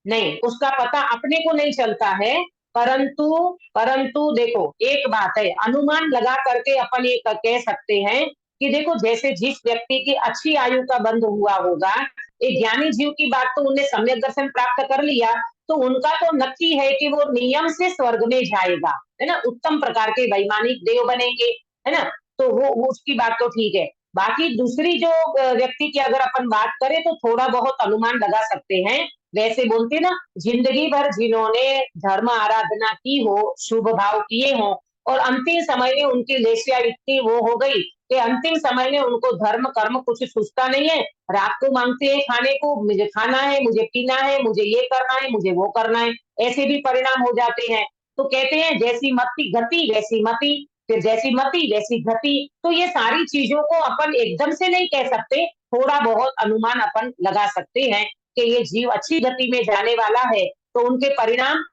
नहीं, उसका पता अपने को नहीं चलता है, परंतु देखो एक बात है, अनुमान लगा करके अपन ये कह सकते हैं कि देखो जैसे जिस व्यक्ति की अच्छी आयु का बंध हुआ होगा, एक ज्ञानी जीव की बात तो उन्हें सम्यक दर्शन प्राप्त कर लिया, तो उनका तो नक्की है कि वो नियम से स्वर्ग में जाएगा, है ना, उत्तम प्रकार के वैमानिक देव बनेंगे, है ना, तो वो उसकी बात तो ठीक है। बाकी दूसरी जो व्यक्ति की अगर अपन बात करें तो थोड़ा बहुत अनुमान लगा सकते हैं। वैसे बोलते ना, जिंदगी भर जिन्होंने धर्म आराधना की हो, शुभ भाव किए हो, और अंतिम समय में उनकी लेसिया इतनी वो हो गई कि अंतिम समय में उनको धर्म कर्म कुछ सूझता नहीं है, रात को मांगते हैं खाने को, मुझे खाना है, मुझे पीना है, मुझे ये करना है, मुझे वो करना है, ऐसे भी परिणाम हो जाते हैं। तो कहते हैं जैसी मति गति वैसी मति, फिर जैसी मति वैसी गति। तो ये सारी चीजों को अपन एकदम से नहीं कह सकते, थोड़ा बहुत अनुमान अपन लगा सकते हैं कि ये जीव अच्छी गति में जाने वाला है, तो उनके परिणाम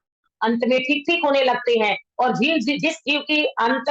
अंत में ठीक ठीक होने लगते हैं, और जिस जीव की अंत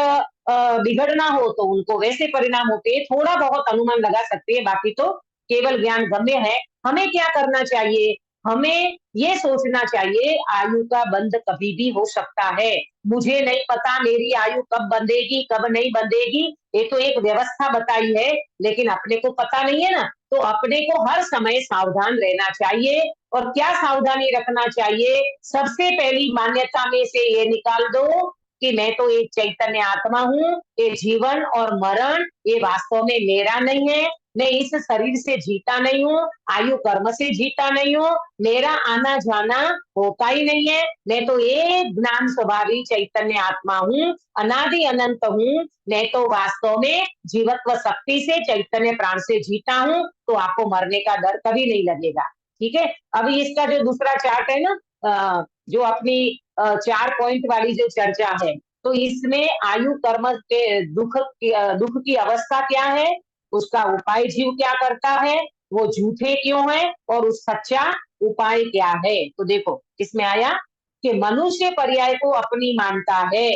बिगड़ना हो तो उनको वैसे परिणाम होते हैं। थोड़ा बहुत अनुमान लगा सकते हैं, बाकी तो केवल ज्ञान गम्य है। हमें क्या करना चाहिए हमें ये सोचना चाहिए आयु का बंध कभी भी हो सकता है। मुझे नहीं पता मेरी आयु कब बंधेगी कब नहीं बंधेगी, ये तो एक व्यवस्था बताई है, लेकिन अपने को पता नहीं है ना, तो अपने को हर समय सावधान रहना चाहिए। और क्या सावधानी रखना चाहिए? सबसे पहली मान्यता में से ये निकाल दो कि मैं तो एक चैतन्य आत्मा हूँ, ये जीवन और मरण ये वास्तव में मेरा नहीं है, मैं इस शरीर से जीता नहीं हूँ, आयु कर्म से जीता नहीं हूँ, मेरा आना जाना होता ही नहीं है, मैं तो एक ज्ञान स्वभावी चैतन्य आत्मा हूँ, अनादि अनंत हूँ, मैं तो वास्तव में जीवत्व शक्ति से चैतन्य प्राण से जीता हूँ, तो आपको मरने का डर कभी नहीं लगेगा। ठीक है, अभी इसका जो दूसरा चार्ट है ना, जो अपनी 4 पॉइंट वाली जो चर्चा है, तो इसमें आयु कर्म के दुख की अवस्था क्या है, उसका उपाय जीव क्या करता है, वो झूठे क्यों है, और उस सच्चा उपाय क्या है। तो देखो इसमें आया कि मनुष्य पर्याय को अपनी मानता है,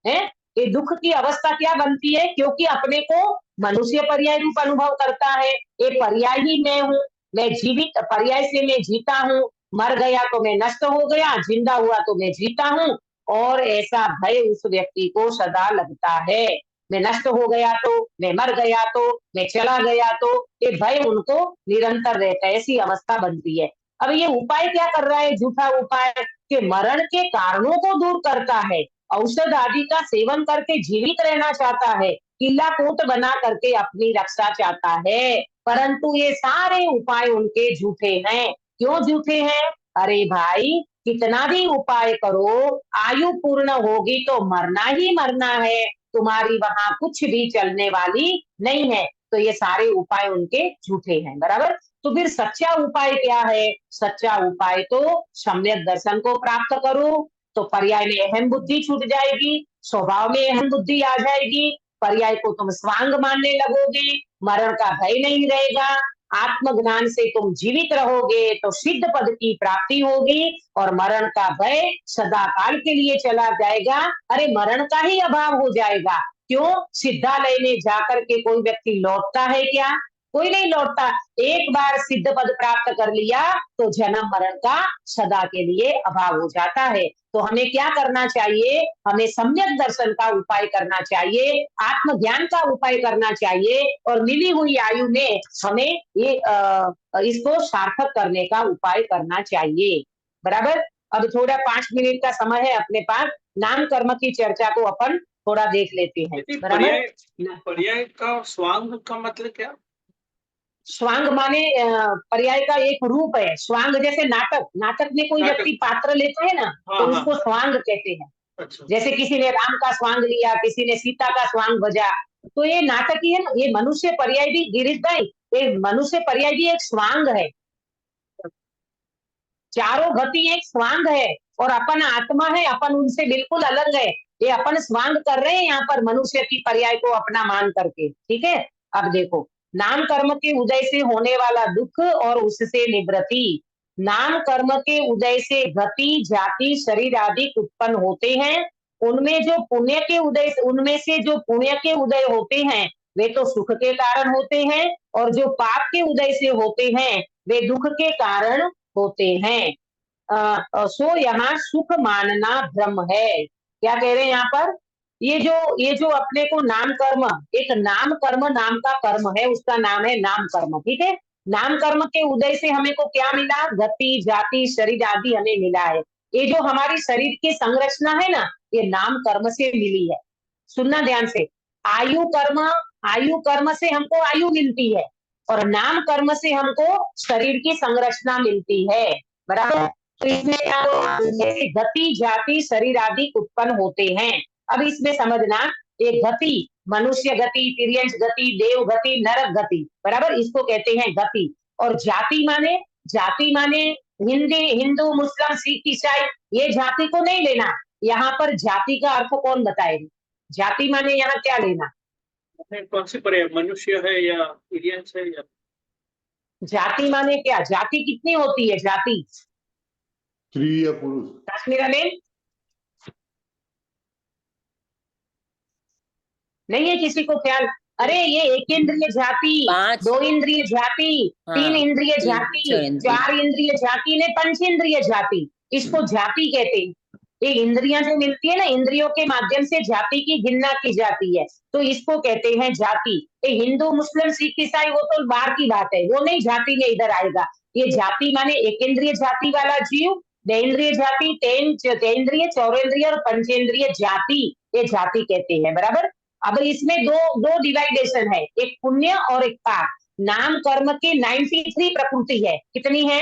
ये दुख की अवस्था क्या बनती है, क्योंकि अपने को मनुष्य पर्याय रूप अनुभव करता है, ये पर्याय ही मैं हूँ, मैं जीवित पर्याय से मैं जीता हूँ, मर गया तो मैं नष्ट हो गया, जिंदा हुआ तो मैं जीता हूँ, और ऐसा भय उस व्यक्ति को सदा लगता है। मैं नष्ट हो गया तो, मैं मर गया तो, मैं चला गया तो, ये भय उनको निरंतर रहता है, ऐसी अवस्था बनती है। अब ये उपाय क्या कर रहा है, झूठा उपाय, कि मरण के कारणों को दूर करता है, औषध आदि का सेवन करके जीवित रहना चाहता है, किला कोट बना करके अपनी रक्षा चाहता है, परंतु ये सारे उपाय उनके झूठे हैं। क्यों झूठे हैं? अरे भाई, कितना भी उपाय करो, आयु पूर्ण होगी तो मरना ही मरना है, तुम्हारी वहां कुछ भी चलने वाली नहीं है, तो ये सारे उपाय उनके झूठे हैं। बराबर, तो फिर सच्चा उपाय क्या है? सच्चा उपाय तो सम्यक दर्शन को प्राप्त करो, तो पर्याय में अहम बुद्धि छूट जाएगी, स्वभाव में अहम बुद्धि आ जाएगी, पर्याय को तुम स्वांग मानने लगोगे, मरण का भय नहीं रहेगा, आत्मज्ञान से तुम जीवित रहोगे तो सिद्ध पद की प्राप्ति होगी, और मरण का भय सदा काल के लिए चला जाएगा। अरे मरण का ही अभाव हो जाएगा। क्यों? सिद्धालय में जाकर के कोई व्यक्ति लौटता है क्या? कोई नहीं लौटता। एक बार सिद्ध पद प्राप्त कर लिया तो जन्म मरण का सदा के लिए अभाव हो जाता है। तो हमें क्या करना चाहिए? हमें सम्यक दर्शन का उपाय करना चाहिए, आत्मज्ञान का उपाय करना चाहिए, और मिली हुई आयु में हमें ये इसको सार्थक करने का उपाय करना चाहिए। बराबर, अब थोड़ा 5 मिनट का समय है अपने पास, नाम कर्म की चर्चा को अपन थोड़ा देख लेते हैं। यदि बराबर, पर्याय का स्वांग का मतलब क्या? स्वांग माने पर्याय का एक रूप है। स्वांग जैसे नाटक, नाटक में कोई नाटक। व्यक्ति पात्र लेता है ना, तो हाँ, उसको स्वांग कहते हैं। अच्छा। जैसे किसी ने राम का स्वांग लिया, किसी ने सीता का स्वांग भजा, तो ये नाटक ही है ना। ये मनुष्य पर्याय भी, गिरीश भाई, ये मनुष्य पर्याय भी एक स्वांग है, चारों गति एक स्वांग है, और अपन आत्मा है, अपन उनसे बिल्कुल अलग है। ये अपन स्वांग कर रहे हैं यहाँ पर मनुष्य की पर्याय को अपना मान करके। ठीक है, अब देखो, नाम कर्म के उदय से होने वाला दुख और उससे निवृत्ति। नाम कर्म के उदय से गति, जाति, शरीर आदि उत्पन्न होते हैं। उनमें जो पुण्य के उदय, उनमें से जो पुण्य के उदय होते हैं वे तो सुख के कारण होते हैं, और जो पाप के उदय से होते हैं वे दुख के कारण होते हैं। सो यहाँ सुख मानना भ्रम है। क्या कह रहे हैं यहाँ पर? ये जो अपने को नाम कर्म, एक नाम कर्म नाम का कर्म है, उसका नाम है नाम कर्म। ठीक है, नाम कर्म के उदय से हमें को क्या मिला? गति, जाति, शरीर आदि हमें मिला है। ये जो हमारी शरीर की संरचना है ना, ये नाम कर्म से मिली है। सुनना ध्यान से, आयु कर्म, आयु कर्म से हमको आयु मिलती है, और नाम कर्म से हमको शरीर की संरचना मिलती है। बराबर, तो इसमें जैसे गति, जाति, शरीर आदि उत्पन्न होते हैं। अब इसमें समझना, एक गति, मनुष्य गति, तिर्यंच गति, देव गति, नरक गति, बराबर, इसको कहते हैं गति। और जाति माने, जाति माने हिंदी, हिंदू, मुस्लिम, सिख, ईसाई, ये जाति को नहीं लेना। यहाँ पर जाति का अर्थ कौन बताएगा? जाति माने यहाँ क्या लेना? कौन सी पर्याय, मनुष्य है या इंडियंस है या? जाति माने क्या? जाति कितनी होती है? जाति स्त्री या पुरुष? कश्मीर में नहीं है किसी को ख्याल? अरे ये एक इंद्रिय जाति, 5 दो इंद्रिय जाति, हाँ, 3 इंद्रिय 3 जाति, 6 इंद्रिय 4 इंद्रिय जाति ने पंचेंद्रिय जाति, इसको जाति कहते हैं। ये इंद्रियां जो मिलती है ना, इंद्रियों के माध्यम से जाति की गिनना की जाती है, तो इसको कहते हैं जाति। ये हिंदू मुस्लिम सिख ईसाई वो तो बाहर की बात है, वो नहीं जाति में इधर आएगा। ये जाति माने एक इंद्रिय जाति वाला जीव, देन्द्रिय जाति, तेन्द्रिय, चौरेंद्रिय और पंचेंद्रिय जाति, ये जाति कहते हैं, बराबर। अब इसमें दो डिवाइडेशन है, एक पुण्य और एक पाप। नाम कर्म की 93 प्रकृति है। कितनी है?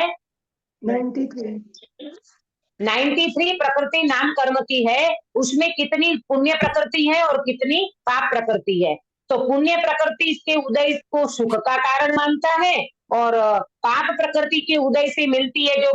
93 प्रकृति नाम कर्म की है। उसमें कितनी पुण्य प्रकृति है और कितनी पाप प्रकृति है? तो पुण्य प्रकृति इसके उदय को सुख का कारण मानता है, और पाप प्रकृति के उदय से मिलती है जो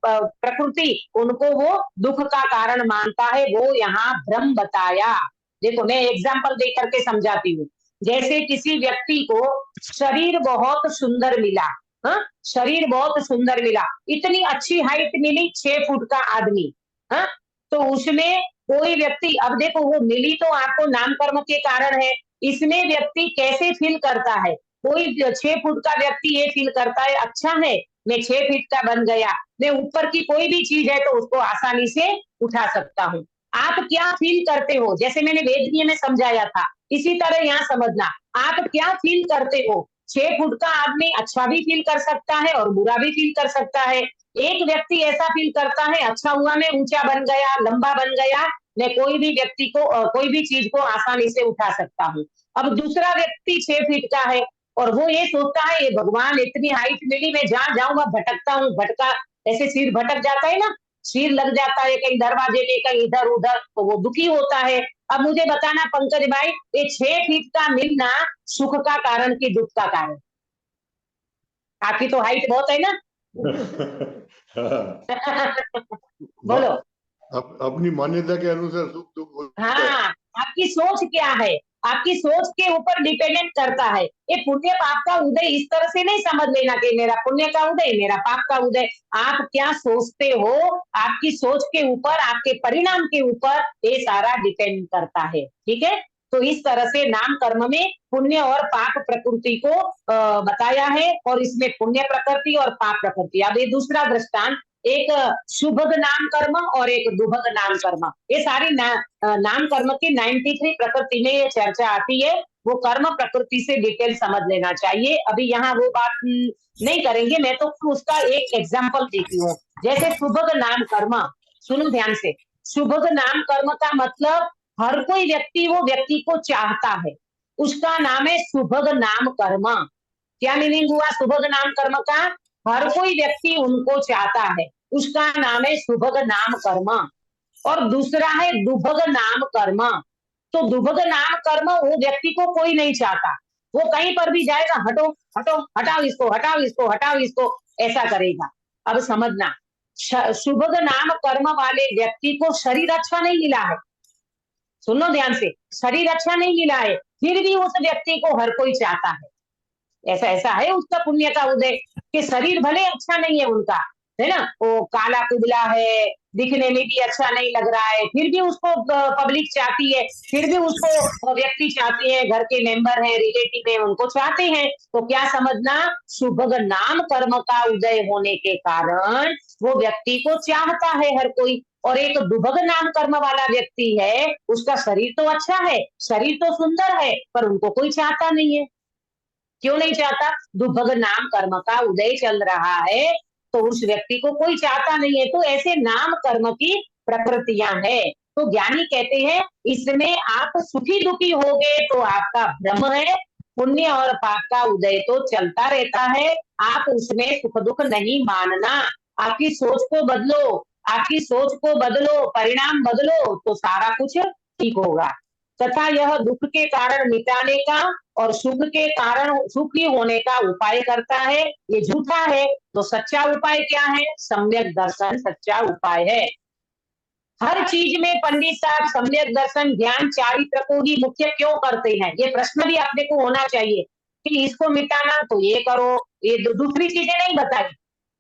प्रकृति, उनको वो दुख का कारण मानता है। वो यहाँ भ्रम बताया। देखो मैं एग्जाम्पल दे करके समझाती हूँ। जैसे किसी व्यक्ति को शरीर बहुत सुंदर मिला, हाँ, शरीर बहुत सुंदर मिला, इतनी अच्छी हाइट मिली, 6 फुट का आदमी, हाँ, तो उसमें कोई व्यक्ति, अब देखो वो मिली तो आपको नाम कर्म के कारण है, इसमें व्यक्ति कैसे फील करता है? कोई 6 फुट का व्यक्ति ये फील करता है, अच्छा है मैं 6 फीट का बन गया, मैं ऊपर की कोई भी चीज है तो उसको आसानी से उठा सकता हूँ। आप क्या फील करते हो? जैसे मैंने वेदनीय में समझाया था, इसी तरह यहाँ समझना, आप क्या फील करते हो? 6 फुट का आदमी अच्छा भी फील कर सकता है और बुरा भी फील कर सकता है। एक व्यक्ति ऐसा फील करता है, अच्छा हुआ मैं ऊंचा बन गया, लंबा बन गया, मैं कोई भी व्यक्ति को कोई भी चीज को आसानी से उठा सकता हूँ। अब दूसरा व्यक्ति 6 फीट का है और वो ये सोचता है, ये भगवान इतनी हाइट मिली, मैं जहाँ जाऊंगा भटकता हूँ, भटका, ऐसे सिर भटक जाता है ना, सिर लग जाता है कहीं दरवाजे में, कहीं इधर उधर, तो वो दुखी होता है। अब मुझे बताना पंकज भाई, ये 6 फीट का मिलना सुख का कारण की दुख का कारण? आपकी तो हाइट बहुत है ना। बोलो। अपनी मान्यता के अनुसार सुख दुख होता है। हाँ, आपकी सोच क्या है? आपकी सोच के ऊपर डिपेंडेंट करता है। ये पुण्य पाप का उदय इस तरह से नहीं समझ लेना कि मेरा पुण्य का उदय, मेरा पाप का उदय। आप क्या सोचते हो, आपकी सोच के ऊपर, आपके परिणाम के ऊपर ये सारा डिपेंड करता है। ठीक है, तो इस तरह से नाम कर्म में पुण्य और पाप प्रकृति को बताया है, और इसमें पुण्य प्रकृति और पाप प्रकृति। अब ये दूसरा दृष्टांत, एक शुभग नाम कर्म और एक दुभग नाम कर्म। ये सारी नाम कर्म की 93 प्रकृति में ये चर्चा आती है। वो कर्म प्रकृति से डिटेल समझ लेना चाहिए। अभी यहाँ वो बात नहीं करेंगे, मैं तो उसका एक एग्जाम्पल देती हूँ। जैसे शुभग नाम कर्म, सुनो ध्यान से। शुभग नाम कर्म का मतलब हर कोई व्यक्ति वो व्यक्ति को चाहता है, उसका नाम है शुभग नाम कर्म। क्या मीनिंग हुआ शुभग नाम कर्म का? हर कोई व्यक्ति उनको चाहता है, उसका नाम है शुभग नाम कर्म। और दूसरा है दुभग नाम कर्म। तो दुभग नाम कर्म वो व्यक्ति को कोई नहीं चाहता, वो कहीं पर भी जाएगा, हटो हटो, हटाओ इसको, हटाओ इसको, हटाओ इसको, ऐसा करेगा। अब समझना, शुभग नाम कर्म वाले व्यक्ति को शरीर अच्छा नहीं मिला है, सुनो ध्यान से, शरीर अच्छा नहीं मिला है, फिर भी उस व्यक्ति को हर कोई चाहता है। ऐसा है उसका पुण्य का उदय कि शरीर भले अच्छा नहीं है उनका, है ना, वो काला कुबला है, दिखने में भी अच्छा नहीं लग रहा है, फिर भी उसको पब्लिक चाहती है, फिर भी उसको व्यक्ति चाहते हैं, घर के मेंबर हैं, रिलेटिव है, उनको चाहते हैं। तो क्या समझना, शुभग नाम कर्म का उदय होने के कारण वो व्यक्ति को चाहता है हर कोई। और एक दुभग नाम कर्म वाला व्यक्ति है, उसका शरीर तो अच्छा है, शरीर तो सुंदर है, पर उनको कोई चाहता नहीं है। क्यों नहीं चाहता? दुभग नाम कर्म का उदय चल रहा है, तो उस व्यक्ति को कोई चाहता नहीं है। तो ऐसे नाम कर्म की प्रकृतियां हैं। तो ज्ञानी कहते हैं इसमें आप सुखी दुखी होगे तो आपका भ्रम है, पुण्य और पाप का उदय तो चलता रहता है, आप उसमें सुख दुख नहीं मानना। आपकी सोच को बदलो, आपकी सोच को बदलो, परिणाम बदलो, तो सारा कुछ ठीक होगा। तथा यह दुख के कारण मिटाने का और सुख के कारण सुखी होने का उपाय करता है, ये झूठा है। तो सच्चा उपाय क्या है? सम्यक दर्शन सच्चा उपाय है। हर चीज में पंडित साहब सम्यक दर्शन, ज्ञान, चारित्र को ही मुख्य क्यों करते हैं? ये प्रश्न भी अपने को होना चाहिए कि इसको मिटाना तो ये करो, ये दूसरी चीजें नहीं बताई,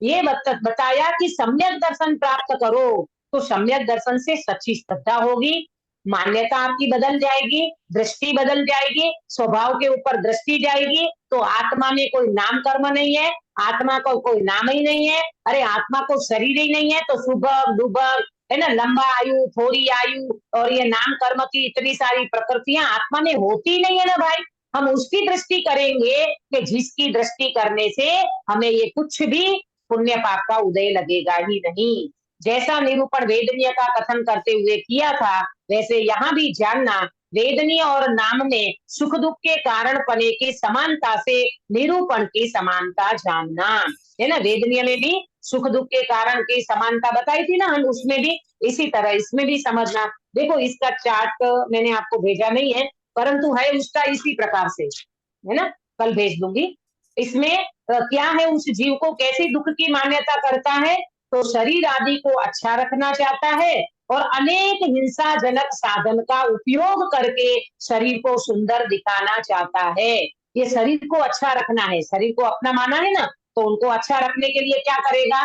ये बताया कि सम्यक दर्शन प्राप्त करो। तो सम्यक दर्शन से सच्ची श्रद्धा होगी, मान्यता आपकी बदल जाएगी, दृष्टि बदल जाएगी, स्वभाव के ऊपर दृष्टि जाएगी। तो आत्मा में कोई नाम कर्म नहीं है, आत्मा को कोई नाम ही नहीं है। अरे आत्मा को शरीर ही नहीं है तो सुबह डूबक है ना, लंबा आयु, थोड़ी आयु और ये नाम कर्म की इतनी सारी प्रकृतियां आत्मा में होती नहीं है ना भाई। हम उसकी दृष्टि करेंगे कि जिसकी दृष्टि करने से हमें ये कुछ भी पुण्य पाप का उदय लगेगा ही नहीं। जैसा निरूपण वेदनीय का कथन करते हुए किया था, वैसे यहाँ भी जानना, वेदनीय और नाम में सुख दुख के कारण पने की समानता से निरूपण की समानता जानना, है ना। वेदनीय में भी सुख दुख के कारण की समानता बताई थी ना हम, उसमें भी इसी तरह इसमें भी समझना। देखो इसका चार्ट मैंने आपको भेजा नहीं है, परंतु है उसका इसी प्रकार से, है ना, कल भेज दूंगी। इसमें क्या है, उस जीव को कैसी दुख की मान्यता करता है, तो शरीर आदि को अच्छा रखना चाहता है और अनेक हिंसाजनक साधन का उपयोग करके शरीर को सुंदर दिखाना चाहता है। ये शरीर को अच्छा रखना है, शरीर को अपना माना है ना, तो उनको अच्छा रखने के लिए क्या करेगा,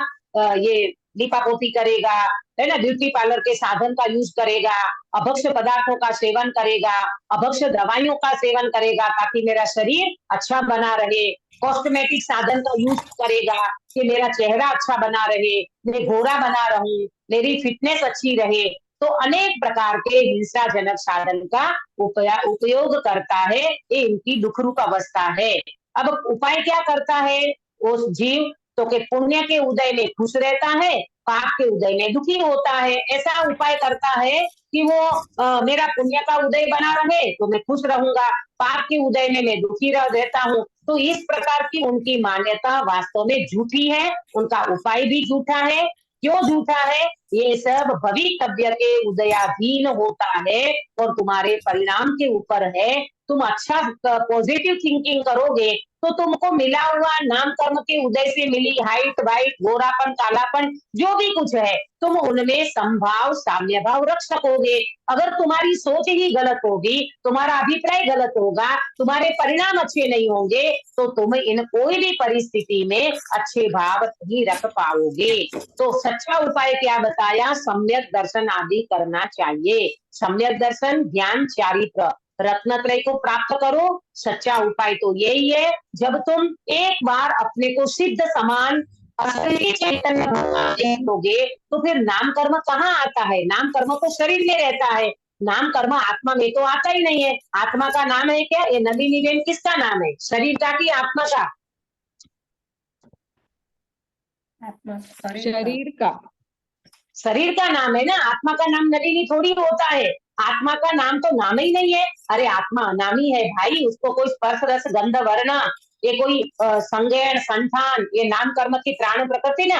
ये लीपापोती करेगा, है ना, ब्यूटी पार्लर के साधन का यूज करेगा, अभक्ष्य पदार्थों का सेवन करेगा, अभक्ष्य दवाइयों का सेवन करेगा ताकि मेरा शरीर अच्छा बना रहे, कॉस्मेटिक साधन का यूज करेगा कि मेरा चेहरा अच्छा बना रहे, मैं गोरा बना रहूं, मेरी फिटनेस अच्छी रहे। तो अनेक प्रकार के हिंसाजनक साधन का उपयोग करता है, ये इनकी दुख रूप अवस्था है। अब उपाय क्या करता है वो जीव, तो कि पुण्य के उदय में खुश रहता है, पाप के उदय में दुखी होता है। ऐसा उपाय करता है कि वो मेरा पुण्य का उदय बना रहे तो मैं खुश रहूंगा, पाप के उदय में मैं दुखी रहता हूँ। तो इस प्रकार की उनकी मान्यता वास्तव में झूठी है, उनका उपाय भी झूठा है। क्यों झूठा है, ये सब भवितव्य के उदयाधीन होता है और तुम्हारे परिणाम के ऊपर है। तुम अच्छा पॉजिटिव थिंकिंग करोगे तो तुमको मिला हुआ नाम कर्म के उदय से मिली हाइट वाइट गोरापन कालापन जो भी कुछ है, तुम उनमें संभाव साम्य भाव रख सकोगे। अगर तुम्हारी सोच ही गलत होगी, तुम्हारा अभिप्राय गलत होगा, तुम्हारे परिणाम अच्छे नहीं होंगे, तो तुम इन कोई भी परिस्थिति में अच्छे भाव नहीं रख पाओगे। तो सच्चा उपाय क्या बताया, सम्यक दर्शन आदि करना चाहिए। सम्यक दर्शन, ज्ञान, चारित्र, रत्नत्रय को प्राप्त करो। सच्चा उपाय तो यही है, जब तुम एक बार अपने को सिद्ध समान असली चैतन्य देख लोगे तो फिर नाम कर्म कहाँ आता है। नाम कर्म तो शरीर में रहता है, नाम कर्म आत्मा में तो आता ही नहीं है। आत्मा का नाम है क्या, ये नलिनी बेन किसका नाम है, शरीर का कि आत्मा का? शरीर का। शरीर का नाम है ना, आत्मा का नाम नलिनी थोड़ी होता है। आत्मा का नाम तो नाम ही नहीं है। अरे आत्मा अनामी है भाई, उसको कोई स्पर्श रस गंध वर्ण, ये कोई संज्ञान संठान, ये नाम कर्म की प्राण प्रकृति ना,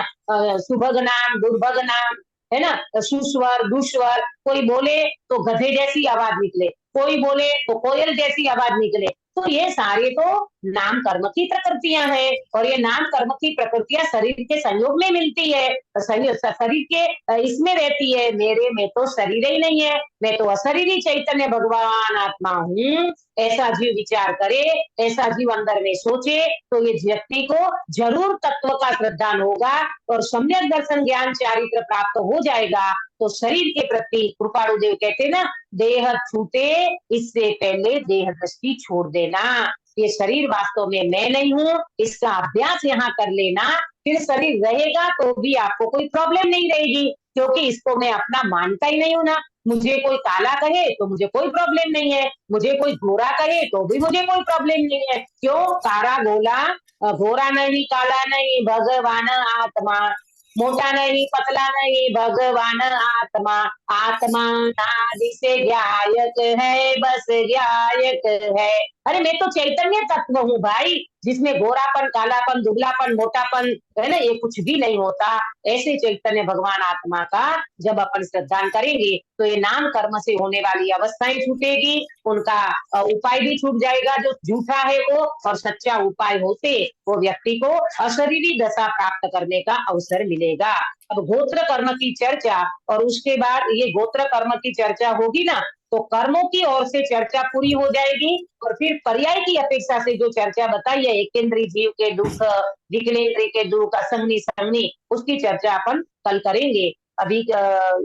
सुभग नाम दुर्भग नाम, है ना, सुस्वर दुस्वर। कोई बोले तो गधे जैसी आवाज निकले, कोई बोले तो कोयल जैसी आवाज निकले। तो ये सारे तो नाम कर्म की प्रकृतियां हैं और ये नाम कर्म की प्रकृतियां शरीर के संयोग में मिलती है, शरीर के इसमें रहती है। मेरे में तो शरीर ही नहीं है, मैं तो अशरीरी चैतन्य भगवान आत्मा हूँ। ऐसा जीव विचार करे, ऐसा जीव अंदर में सोचे तो ये व्यक्ति को जरूर तत्व का श्रद्धान होगा और सम्यक दर्शन ज्ञान चारित्र प्राप्त हो जाएगा। तो शरीर के प्रति कृपाणु देव कहते ना, देह छूटे इससे पहले देह दृष्टि छोड़ देना। ये शरीर वास्तव में मैं नहीं हूँ, इसका अभ्यास यहाँ कर लेना, फिर शरीर रहेगा तो भी आपको कोई प्रॉब्लम नहीं रहेगी, क्योंकि इसको मैं अपना मानता ही नहीं हूं ना। मुझे कोई काला कहे तो मुझे कोई प्रॉब्लम नहीं है, मुझे कोई गोरा कहे तो भी मुझे कोई प्रॉब्लम नहीं है। क्यों, काला गोला, गोरा नहीं काला नहीं भगवान आत्मा, मोटा नहीं पतला नहीं भगवान आत्मा, आत्मा आदि से ज्ञायक है, बस ज्ञायक है। अरे मैं तो चैतन्य तत्व हूँ भाई, जिसमें गोरापन कालापन दुबलापन मोटापन है ना, ये कुछ भी नहीं होता। ऐसे चैतन्य भगवान आत्मा का जब अपन श्रद्धान करेंगे तो ये नाम कर्म से होने वाली अवस्थाएं छूटेगी, उनका उपाय भी छूट जाएगा जो झूठा है वो, और सच्चा उपाय होते वो व्यक्ति को अशरीरी दशा प्राप्त करने का अवसर मिलेगा। अब गोत्र कर्म की चर्चा, और उसके बाद ये गोत्र कर्म की चर्चा होगी ना तो कर्मों की ओर से चर्चा पूरी हो जाएगी, और फिर पर्याय की अपेक्षा से जो चर्चा बताई है, एकेंद्रीय जीव के दुख, विकलेंद्रीय के दुख, असंगनी संगनी, उसकी चर्चा अपन कल करेंगे। अभी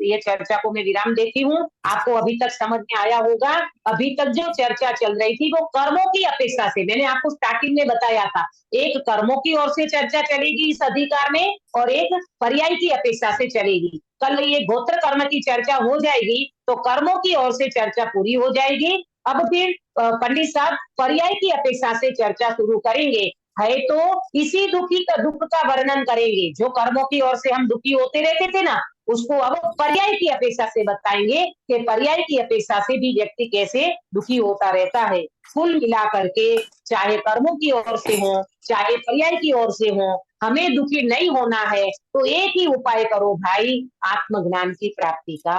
ये चर्चा को मैं विराम देती हूँ। आपको अभी तक समझ में आया होगा। अभी तक जो चर्चा चल रही थी वो कर्मों की अपेक्षा से, मैंने आपको स्टार्टिंग में बताया था, एक कर्मों की ओर से चर्चा चलेगी इस अधिकार में और एक पर्याय की अपेक्षा से चलेगी। कल ये गोत्र कर्म की चर्चा हो जाएगी तो कर्मों की ओर से चर्चा पूरी हो जाएगी। अब फिर पंडित साहब पर्याय की अपेक्षा से चर्चा शुरू करेंगे, है तो इसी दुख का वर्णन करेंगे। जो कर्मों की ओर से हम दुखी होते रहते थे ना, उसको अब पर्याय की अपेक्षा से बताएंगे कि पर्याय की अपेक्षा से भी व्यक्ति कैसे दुखी होता रहता है। कुल मिला करके चाहे कर्मों की ओर से हो चाहे पर्याय की ओर से हो, हमें दुखी नहीं होना है तो एक ही उपाय करो भाई, आत्मज्ञान की प्राप्ति का।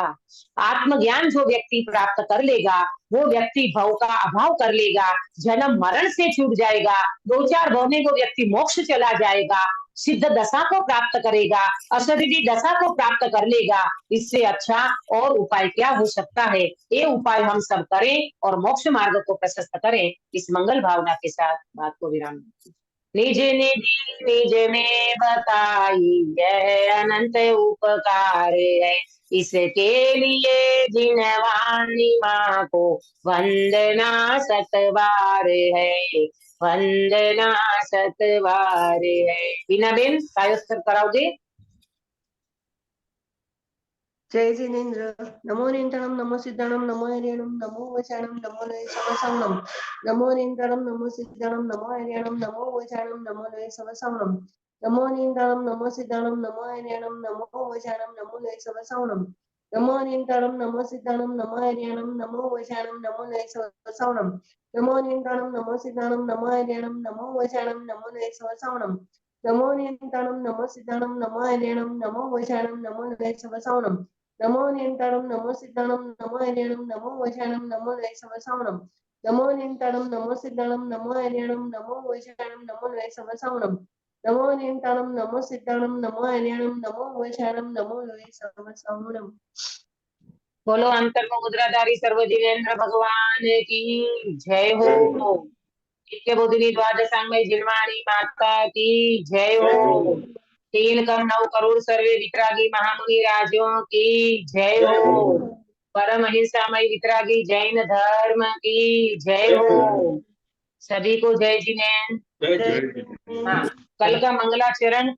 आत्मज्ञान जो व्यक्ति प्राप्त कर लेगा वो व्यक्ति भव का अभाव कर लेगा, जन्म मरण से छूट जाएगा, 2-4 भव में वो व्यक्ति मोक्ष चला जाएगा, सिद्ध दशा को प्राप्त करेगा, अशरीरी दशा को प्राप्त कर लेगा। इससे अच्छा और उपाय क्या हो सकता है? ये उपाय हम सब करें और मोक्ष मार्ग को प्रशस्त करें। इस मंगल भावना के साथ बात को विराम दें। निज निधि निज में बताई यह अनंत उपकार है, इसके लिए जिन वाणी माँ को वंदना सतबार है, वंदना सतबार है। बीना बेन कायोस्तर कराओगे? जय जिनेन्द्र। नमो निंतणम नमो सिद्धणम नमो हरियणम नमो वचाणम नमो लय सवसंगम। नमो निंतणम नमो सिद्धणम नमो हरियणम नमो वचाणम नमो लय सवसंगम। नमो निंतणम नमो सिद्धणम नमो हरियणम नमो वचाणम नमो लय सवसंगम। नमो निंतणम नमो सिद्धणम नमो हरियणम नमो वचाणम नमो लय सवसंगम। नमो निंतणम नमो सिद्धणम नमो हरियणम नमो वचाणम नमो लय सवसंगम। नमो निंतणम नमो सिद्धणम नमो हरियणम नमो वचाणम नमो लय सवसंगम। नमो निंतणम नमो सिद्धणम नमो हरियणम नमो वचाणम नमो लय सवसंगम। नमो निंतणम नमो सिद्धणम नमो हरियणम नमो वचाणम नमो लय सवसंगम। नमो निंतणम नमो सिद्धणम नमो हरियणम नमो वचाणम नमो लय सवसंगम। बोलो अंतर्मुख मुद्राधारी सर्वजीवेंद्र भगवान की जय हो। नित्य बोधिनी द्वादशांगमयी जिनवाणी माता की जय हो। 3 कम 9 करोड़ सर्वे वितरागी महामुनि राजों की जय हो। परम अहिंसामय वितरागी जैन धर्म की जय हो। सभी को जय जिनेन्द्र। हाँ, कल का मंगलाचरण